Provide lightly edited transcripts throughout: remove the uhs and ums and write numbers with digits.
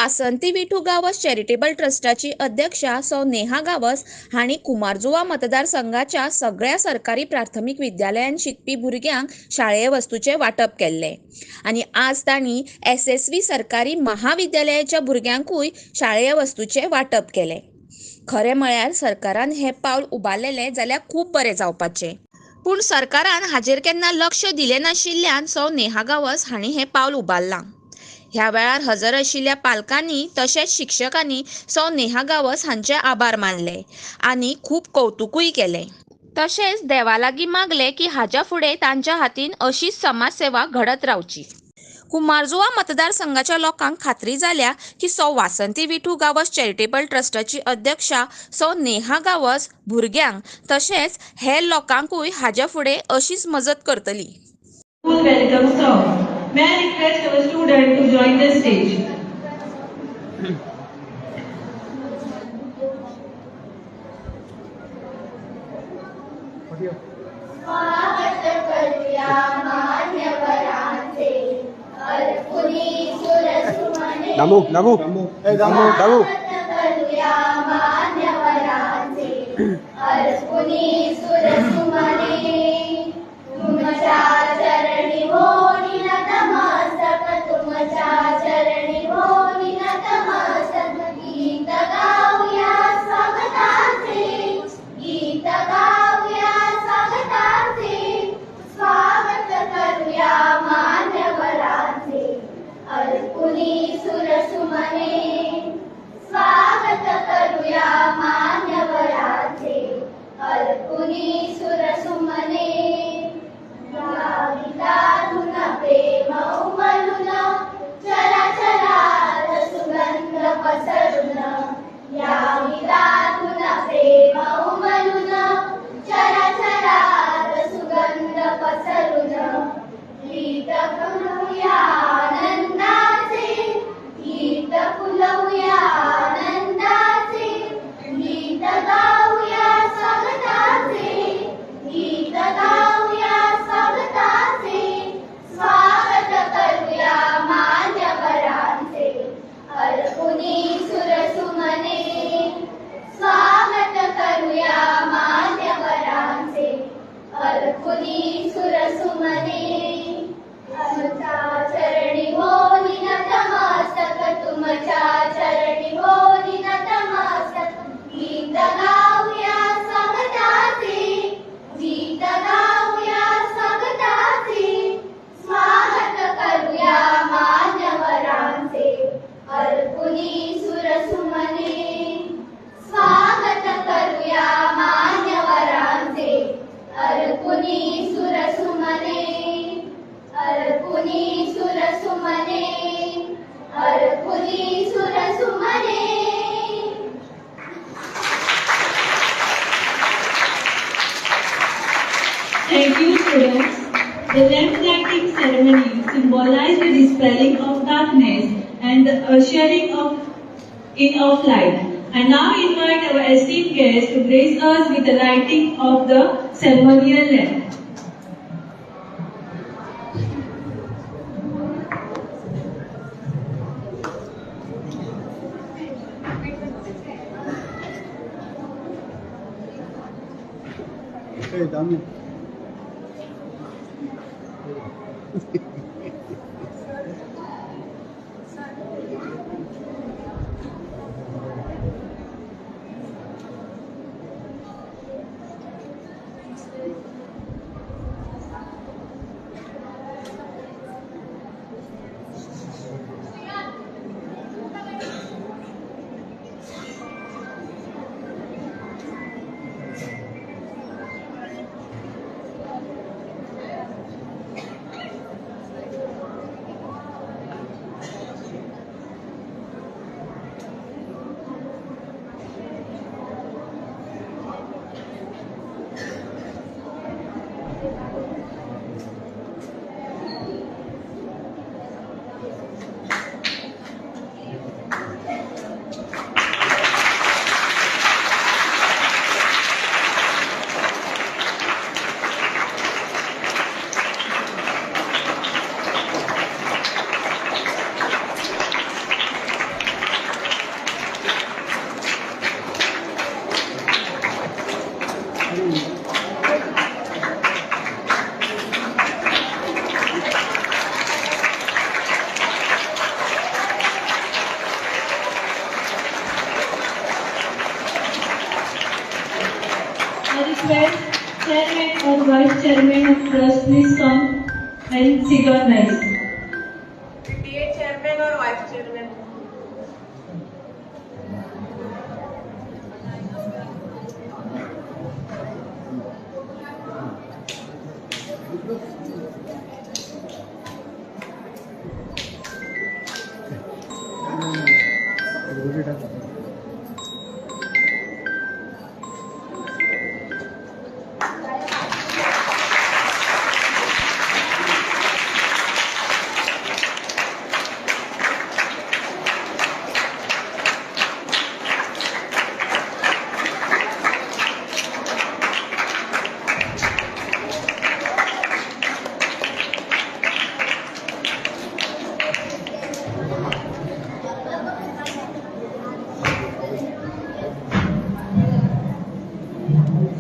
वासंती Vithu Gawas charitable ट्रस्टाची अध्यक्षा सौ नेहा गावस हांणी कुमारजुवा मतदारसंघाच्या सगळ्या सरकारी प्राथमिक विद्यालयांत शिकपी भुरग्यांक शाळेय वस्तूचे वाटप केल्ले आनी आज तांणी SSV सरकारी महाविद्यालयाच्या भुरग्यांकूय शाळेय वस्तूचे वाटप केले। खरें म्हळ्यार सरकारान हें पावल उबारलेलें जाल्यार खूब बरें जावपाचें, पूण सरकारान हाजेर केन्ना लक्ष दिलें नाशिल्ल्यान सौ नेहा गावस हांणी हें पावल उबारलां। ह्या वेळार हजर आशिल्ल्या पालकांनी तशेंच शिक्षकांनी सौ नेहा गावस हांचे आभार मानले आनी खूब कौतुकूय केलें। तशेंच देवा लागीं मागलें की हाच्या फुडें तांच्या हातीन अशीच समाजसेवा घडत रावची। कुमारजुवा मतदारसंघाच्या लोकांक खात्री जाल्या की सौ वासंती विठू गावस चॅरिटेबल ट्रस्टाची अध्यक्षा सौ नेहा गावस भुरग्यांक तशेंच हेर लोकांकूय हाच्या फुडें अशीच मजत करतली। Welcome song. May I request our student to join the stage? स्वागत करूया मान्यवरांचे अर्पुनी सुरसुमने करूया मान्यवरांचे अर्पुनी सुरसुमने तुमच्या चरणी होनी नतमस्तक तुमच्या चरणी होनी नतमस्तक गीत गाऊया स्वागताचे गीत गाऊया स्वागताचे स्वागत करूया मान्यवरांचे अर्पुनी सुरसुमने स्वागत करूया मान्यवरांचे अर्पुनी सुरसुमने या गीतातून प्रेम उमलून चराचरात सुगंध पसरून या गीतातून प्रेम उमलून चराचरात सुगंध पसरून गीत फुलवूया आनंदाचे गीत फुलवूया आनंदाचे गीत गाऊया स्वागताचे गीत गाऊया स्वागताचे स्वागत करूया मान्यवरांचे अर्पुनी सुरसुमने स्वागत करूया मान्यवरांचे अर्पुनी सुरसुमने तुमच्या चरणी होनी नतमस्तक तुमच्या चरणी होनी नतमस्तक गीत गाऊया स्वागताचे गीत गाऊया स्वागताचे स्वागत करूया मान्यवरांचे अर्पुनी सुरसुमने स्वागत करूया मान्यवरांचे अर्पुनी सुरसुमने अर्पुनी सुरसुमने अर्पुनी सुरसुमने। Thank you, students. The lamp lighting ceremony symbolized the dispelling of darkness and the ushering in of light. I now invite our esteemed guests to grace us with the lighting of the ceremonial lamp. Hey, Dami. request Chairman or Vice Chairman of Trust, please come and sit on nice. PTA chairman or vice chairman?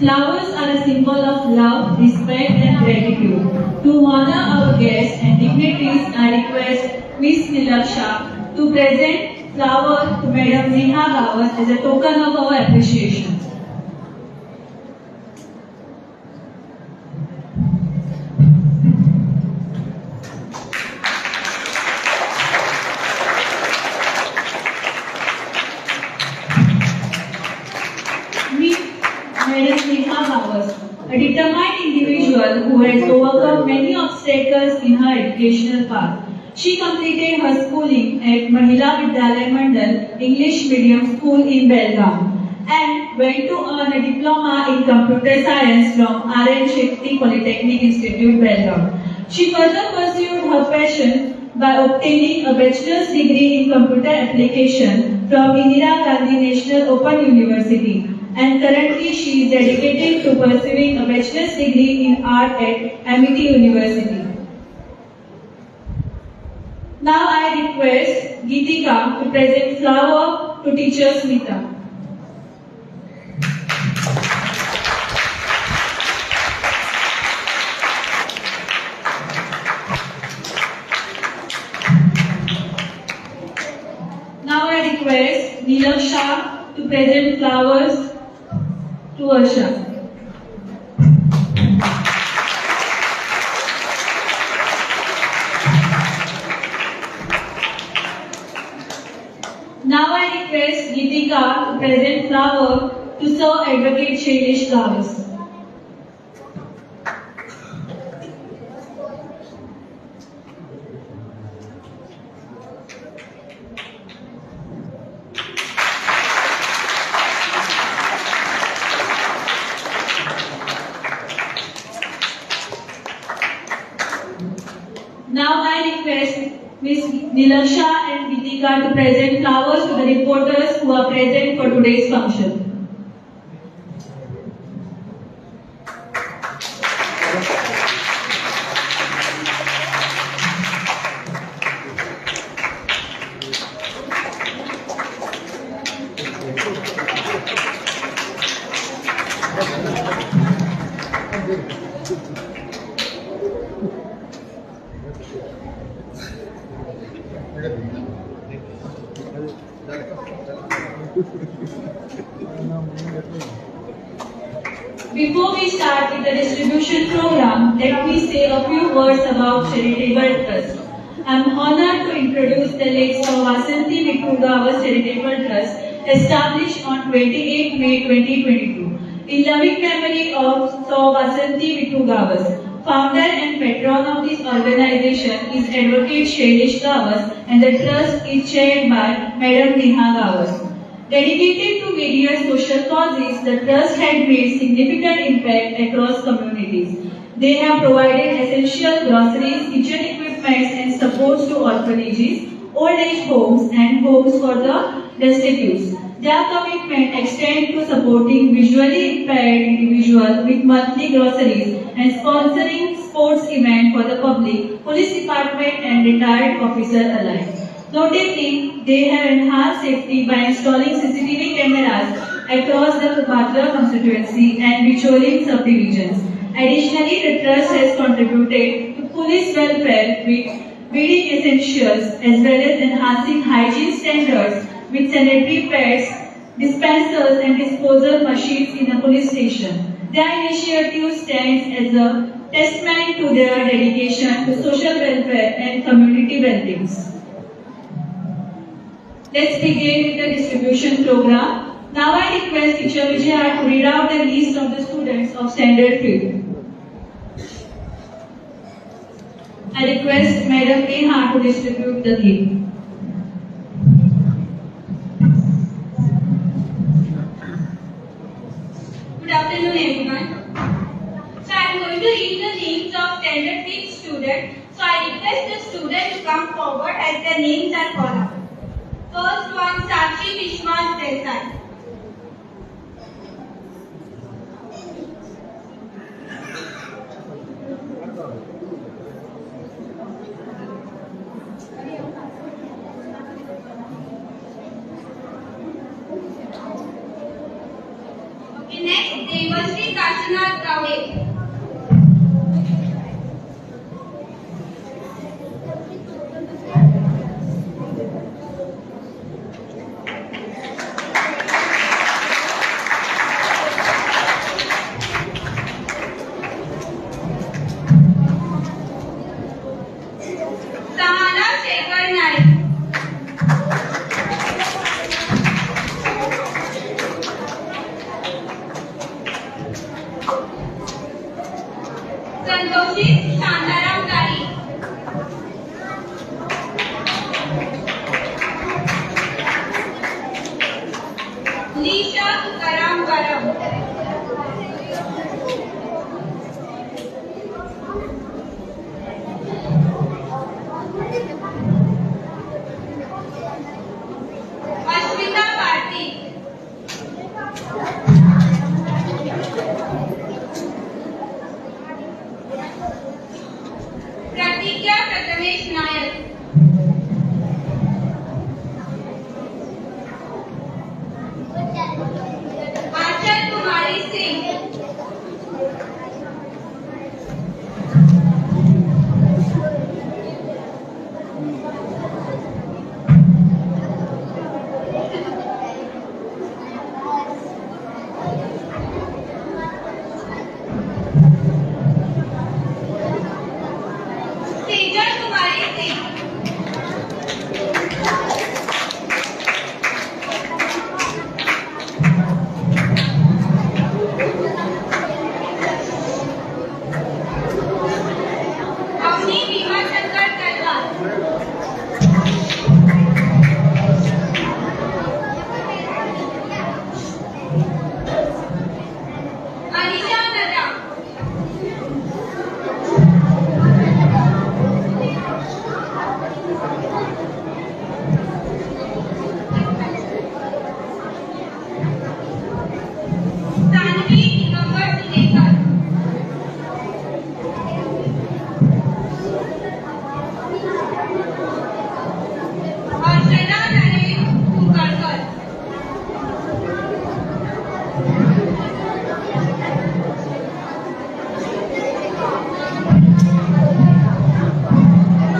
Flowers are a symbol of love, respect and gratitude. To honor our guests and dignitaries, I request Miss Nilaksha to present flower to Madam Neha Gawat as a token of our appreciation. Madam Neha Gawat, a determined individual who has overcome many obstacles in her educational path. She completed her schooling at Mahila Vidyalaya Mandal English Medium School in Belgaum and went to earn a diploma in computer science from R.N. Shetty Polytechnic Institute, Belgaum. She further pursued her passion by obtaining a bachelor's degree in computer application from Indira Gandhi National Open University. And currently she is dedicated to pursuing a bachelor's degree in art at Amity University. Now I request Geetika to present flower to teacher Smita. Now I request Nilaksha to present flowers to Asha. Now I request Geetika to present flower to Sir Advocate Shailesh Gawas. Now I request Ms. Nilaksha and Geetika to present flowers to the reporters who are present for today's function. Before we start with the distribution program, let me say a few words about Charitable Trust. I am honored to introduce the late Sir Vasanti Vittu Gawas Charitable Trust, established on 28 May 2022, in loving memory of Sir Vasanti Vittu Gawas. Founder and patron of this organization is Advocate Shailesh Gawas, and the trust is chaired by Madam Neha Gawas. Dedicated to various social causes, the trust had made significant impact across communities. They have provided essential groceries, kitchen equipment and supports to orphanages, old age homes and homes for the destitute. Their commitment extends to supporting visually impaired individuals with monthly groceries and sponsoring sports events for the public, police department and retired officers alike. Notably, they have enhanced safety by installing CCTV cameras across the Batra constituency and Bicholim subdivisions. Additionally, the trust has contributed to police welfare with feeding essentials as well as enhancing hygiene standards with sanitary pads, dispensers and disposal machines in the police station. Their initiative stands as a testament to their dedication to social welfare and community well-being. Let's begin with the distribution program. Now I request Teacher Vijaya to read out the list of the students of Standard 5th. I request Madam Neha to distribute the gift. Good afternoon, everyone. So I am going to read the names of Standard 5th students. So I request the students to come forward as their names are called out. First one, Sakshi Vishwas Desai. Okay, next, Devashri Kashinath Gaude. Sahana Shekhar Naik. Santoshi Shantaram Kari. Nisha Karam Karam. Ashmita Kartik. Pratikya Prathamesh Nayak. Achal Kumari Singh. Sejal Kumari Singh. Avni Bhima Shankar Talwar. Anisha Nada. Tanvi Digambar Sunekar. Archana Naresh Kukarkar.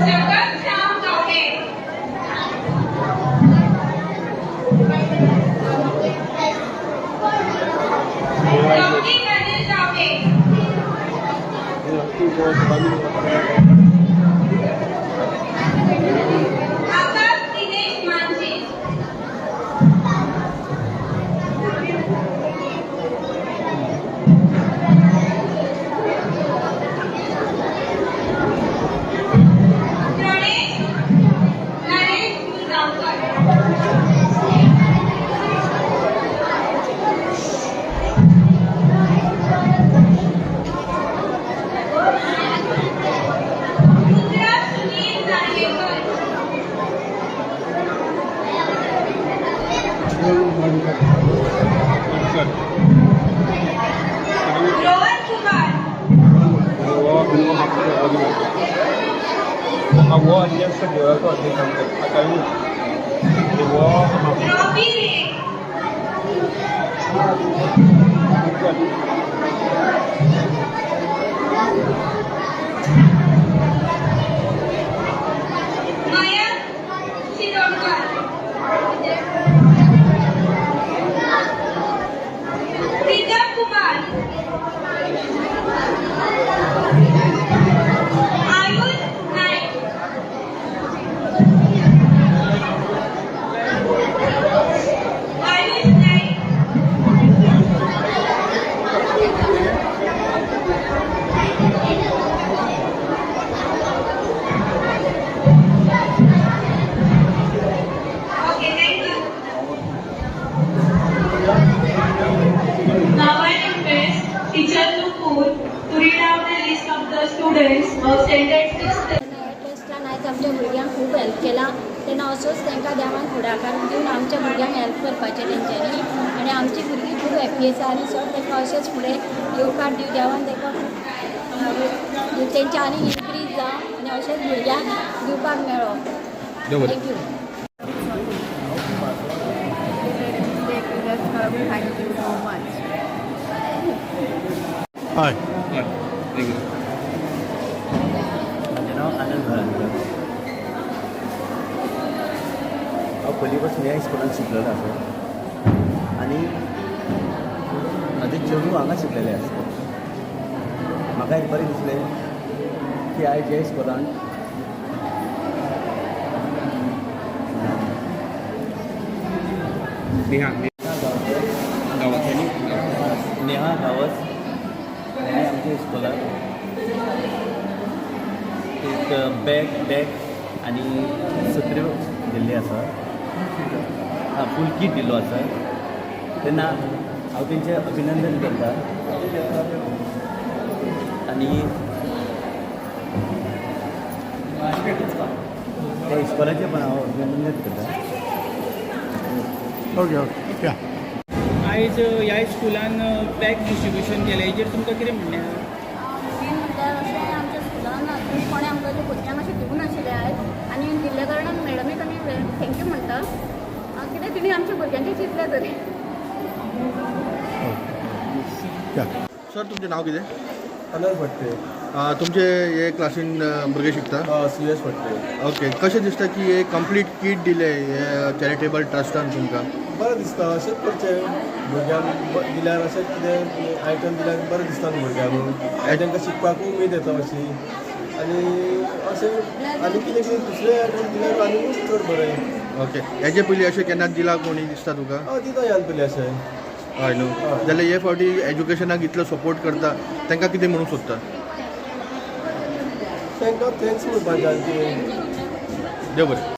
Jagat Shyam Gaude. Gauri Ganesh Gaude. Akash Dinesh Manji. Pranesh Naresh Gulgaonkar. Rudra Sunil Narvekar. Rohan Kumar. Robbie Ray. Mayank Shirodkar. Pritam Kumar. Now I request teacher Nupur to read out the list of the students of standard 6th. ट्रस्टान आयज आमच्या भुरग्यांक खूब help केला तेन्ना असोच तांकां देवान फुडाकार दिवन आमच्या भुरग्यांक हेल्प करपाचें तेंच्यांनी आनी आमची भुरगीं खूब हॅप्पी आसा आनी सो तांकां अशेंच फुडें येवकार दिव देवान तांकां तेंच्या आनी इनक्रीज जावं आनी अशेंच भुरग्यांक दिवपाक मेळो थँक्यू हय म्हजें नांव आनंद घरांकर हांव पयलीं पासून ह्या स्कुलान शिकलेलो आसा आनी म्हाजें चेडूं हांगा शिकलेलें आसा म्हाका एक बरें दिसलें की आयज ह्या स्कुलान नेहा गांवस हेणें आमच्या स्कुलान एक बॅग डेक आनी सत्र्यो दिल्ली आसा फूल किट दिल्लो आसा तेन्ना हांव तेंचें अभिनंदन करता आनी त्या इस्कॉलाचें पण हांव अभिनंदन करता ओके ओके या आयज ह्या स्कुलान बॅग डिस्ट्रिब्युशन केलें हेजेर तुमकां कितें म्हणणें मेन म्हणल्यार अशें आमच्या स्कुलान कोणें आमकां भुरग्यांक अशें दिवून नाशिल्लें आयज आनी दिल्ल्या कारणान मॅडमीक आमी थँक्यू म्हणटा कित्याक तिणी आमच्या भुरग्यांचें चिंतलें तरी या सर तुमचें नांव कितें अनंत फडते तुमचे हे क्लासीन भुरगे शिकता CS फडते ओके कशें दिसता की हे कंप्लीट किट दिले हे चॅरिटेबल ट्रस्टान तुमकां बरें दिसता अशेंच करचें भुरग्यांक दिल्यार अशेंच कितें आयटम दिल्यार बरें दिसता न्हू भुरग्यांक आनी तांकां शिकपाकूय उमेद येता अशी आनी अशें आनी कितें कितें दुसरें आयटम दिल्यार आनी चड बरें ओके हेजे पयलीं अशें केन्ना दिला कोणी दिसता तुका हय दिता ह्यान पयलीं अशें हय न्हू जाल्यार हे फावटी एज्युकेशनाक इतलो सपोर्ट करता तांकां कितें म्हणूंक सोदता तांकां थँक्स म्हणपाचें आनी देव बरें